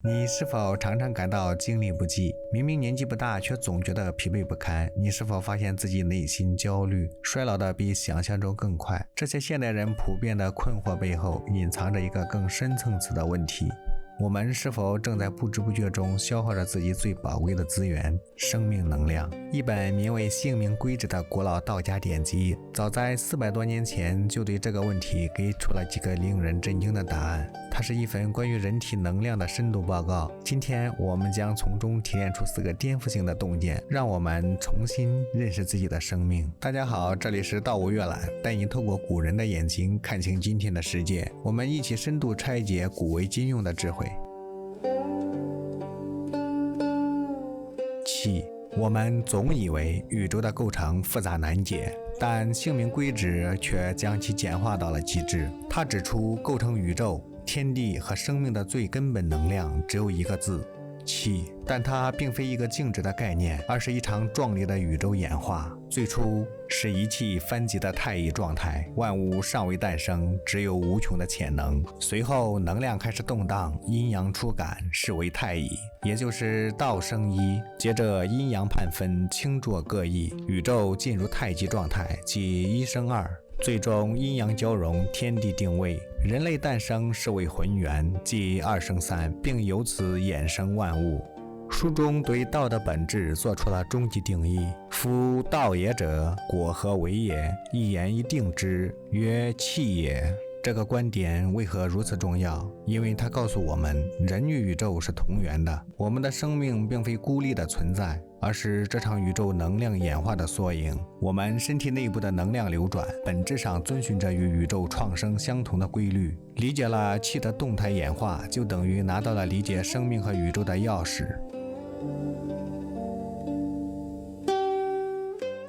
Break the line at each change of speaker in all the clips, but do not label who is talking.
你是否常常感到精力不济？明明年纪不大，却总觉得疲惫不堪？你是否发现自己内心焦虑，衰老的比想象中更快？这些现代人普遍的困惑背后，隐藏着一个更深层次的问题。我们是否正在不知不觉中消耗着自己最宝贵的资源——生命能量？一本名为《性命规旨》的古老道家典籍，早在400多年前就对这个问题给出了几个令人震惊的答案。它是一份关于人体能量的深度报告。今天我们将从中提炼出4个颠覆性的洞见，让我们重新认识自己的生命。大家好，这里是道无阅览，带你透过古人的眼睛看清今天的世界。我们一起深度拆解古为今用的智慧。我们总以为宇宙的构成复杂难解，但性命规旨却将其简化到了极致。它指出，构成宇宙、天地和生命的最根本能量只有一个字：气。但它并非一个静止的概念，而是一场壮丽的宇宙演化。最初是一气翻极的太乙状态，万物尚未诞生，只有无穷的潜能。随后能量开始动荡，阴阳初感，是为太乙，也就是道生一。接着阴阳判分，清浊各异，宇宙进入太极状态，即一生二。最终阴阳交融，天地定位，人类诞生，是为浑元，即2生3，并由此衍生万物。书中对道的本质做出了终极定义：夫道也者，果何为也？一言以定之，曰气也。这个观点为何如此重要？因为它告诉我们，人与宇宙是同源的，我们的生命并非孤立的存在，而是这场宇宙能量演化的缩影。我们身体内部的能量流转，本质上遵循着与宇宙创生相同的规律。理解了气的动态演化，就等于拿到了理解生命和宇宙的钥匙。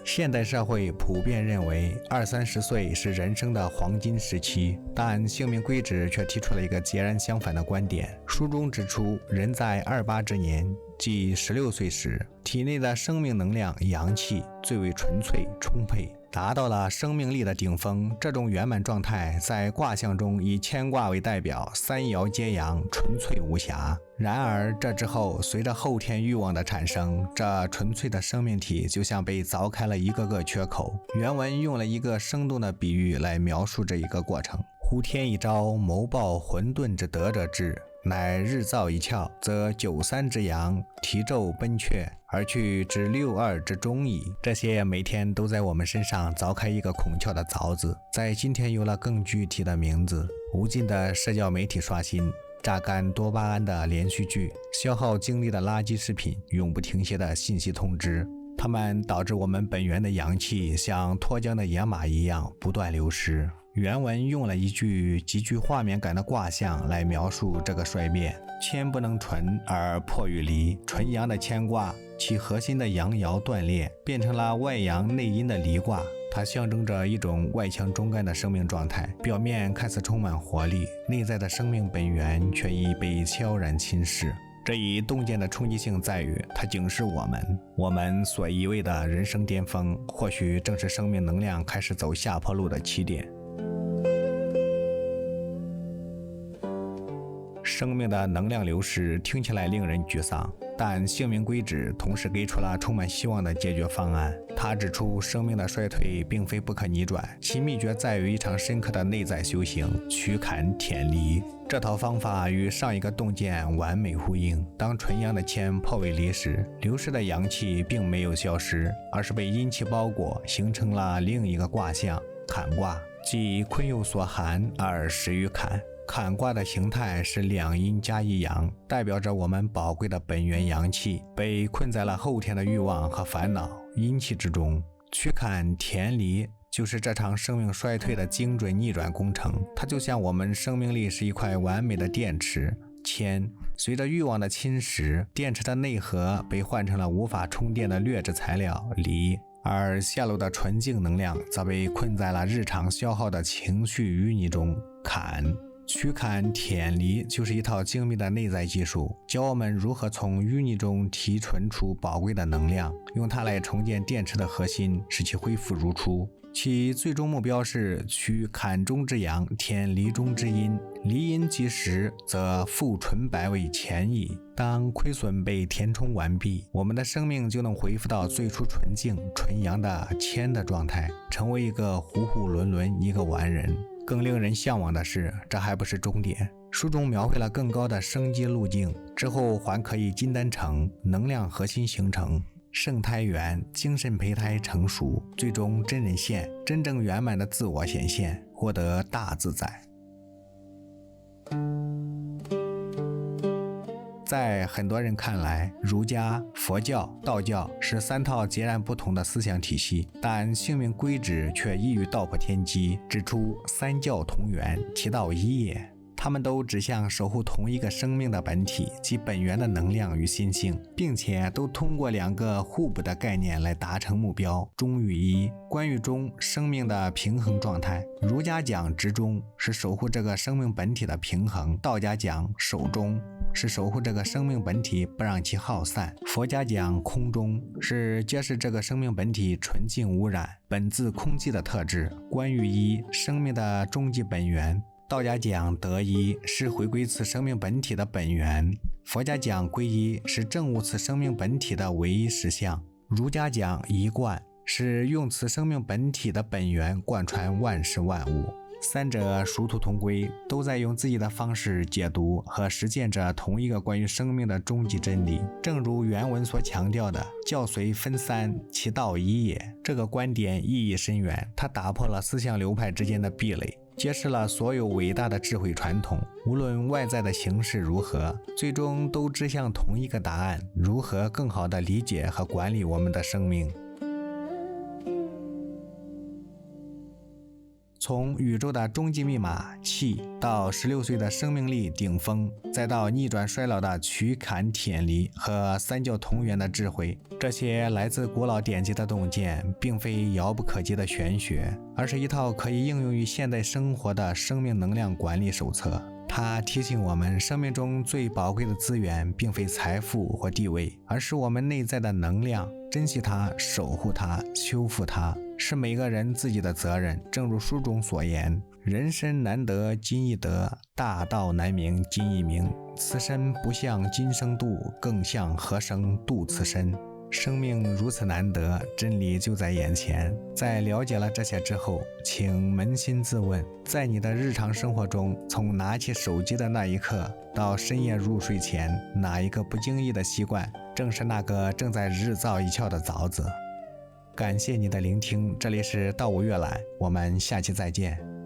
现代社会普遍认为20-30岁是人生的黄金时期，但性命规旨却提出了一个截然相反的观点。书中指出，人在28之年，即16岁时，体内的生命能量阳气最为纯粹充沛，达到了生命力的顶峰。这种圆满状态在卦象中以乾卦为代表，3爻皆阳，纯粹无瑕。然而这之后，随着后天欲望的产生，这纯粹的生命体就像被凿开了一个个缺口。原文用了一个生动的比喻来描述这一个过程：呼天一朝，谋报混沌之德者至，乃日照一窍，则93之阳，提昼奔阙，而去至62之中矣。这些每天都在我们身上凿开一个孔窍的凿子，在今天有了更具体的名字。无尽的社交媒体刷新，榨干多巴胺的连续剧，消耗精力的垃圾食品，永不停歇的信息通知，它们导致我们本源的阳气像脱缰的野马一样不断流失。原文用了一句极具画面感的卦象来描述这个衰变：谦不能纯而破于离。纯阳的乾卦，其核心的阳爻断裂，变成了外阳内阴的离卦。它象征着一种外强中干的生命状态，表面看似充满活力，内在的生命本源却已被悄然侵蚀。这一洞见的冲击性在于，它警示我们所以为的人生巅峰，或许正是生命能量开始走下坡路的起点。生命的能量流失听起来令人沮丧，但性命规旨同时给出了充满希望的解决方案。他指出，生命的衰退并非不可逆转，其秘诀在于一场深刻的内在修行——驱坎舔离。这套方法与上一个洞见完美呼应。当纯阳的乾破为离时，流失的阳气并没有消失，而是被阴气包裹，形成了另一个卦象——坎卦，即坤有所寒而始于坎。坎卦的形态是2阴加1阳，代表着我们宝贵的本源阳气被困在了后天的欲望和烦恼阴气之中。驱坎填离就是这场生命衰退的精准逆转工程。它就像我们生命力是一块完美的电池，铅随着欲望的侵蚀，电池的内核被换成了无法充电的劣质材料锂，而泄露的纯净能量则被困在了日常消耗的情绪淤泥中坎。驱坎舔离就是一套精密的内在技术，教我们如何从淤泥中提纯出宝贵的能量，用它来重建电池的核心，使其恢复如初。其最终目标是驱坎中之阳，舔离中之阴，离阴及时，则复纯白为前矣。当亏损被填充完毕，我们的生命就能恢复到最初纯净、纯阳的谦的状态，成为一个糊糊沦沦一个完人。更令人向往的是，这还不是终点。书中描绘了更高的生机路径，之后还可以金丹成，能量核心形成，圣胎元，精神胚胎成熟，最终真人现，真正圆满的自我显现，获得大自在。在很多人看来，儒家、佛教、道教是3套截然不同的思想体系，但性命规旨却一语道破天机，指出三教同源，其道一也。他们都指向守护同一个生命的本体及本源的能量与心性，并且都通过2个互补的概念来达成目标，忠与义。关于忠，生命的平衡状态，儒家讲执中，是守护这个生命本体的平衡；道家讲守中，是守护这个生命本体不让其耗散；佛家讲空中，是揭示这个生命本体纯净无染、本自空寂的特质。关于一，生命的终极本源。道家讲得一，是回归此生命本体的本源；佛家讲归一，是证悟此生命本体的唯一实相；儒家讲一贯，是用此生命本体的本源贯穿万事万物。3者殊途同归，都在用自己的方式解读和实践着同一个关于生命的终极真理。正如原文所强调的，教随分3，其道一也。这个观点意义深远，它打破了思想流派之间的壁垒，揭示了所有伟大的智慧传统，无论外在的形式如何，最终都指向同一个答案：如何更好地理解和管理我们的生命。从宇宙的终极密码气，到16岁的生命力顶峰，再到逆转衰老的驱坎舔离和3教同源的智慧，这些来自古老典籍的洞见，并非遥不可及的玄学，而是一套可以应用于现代生活的生命能量管理手册。它提醒我们，生命中最宝贵的资源并非财富或地位，而是我们内在的能量。珍惜它，守护它，修复它，是每个人自己的责任。正如书中所言，人身难得今易得，大道难明今易明。此身不向今生度，更向何生度此身。生命如此难得，真理就在眼前。在了解了这些之后，请扪心自问，在你的日常生活中，从拿起手机的那一刻到深夜入睡前，哪一个不经意的习惯，正是那个正在日造一窍的凿子？感谢你的聆听，这里是道无阅览，我们下期再见。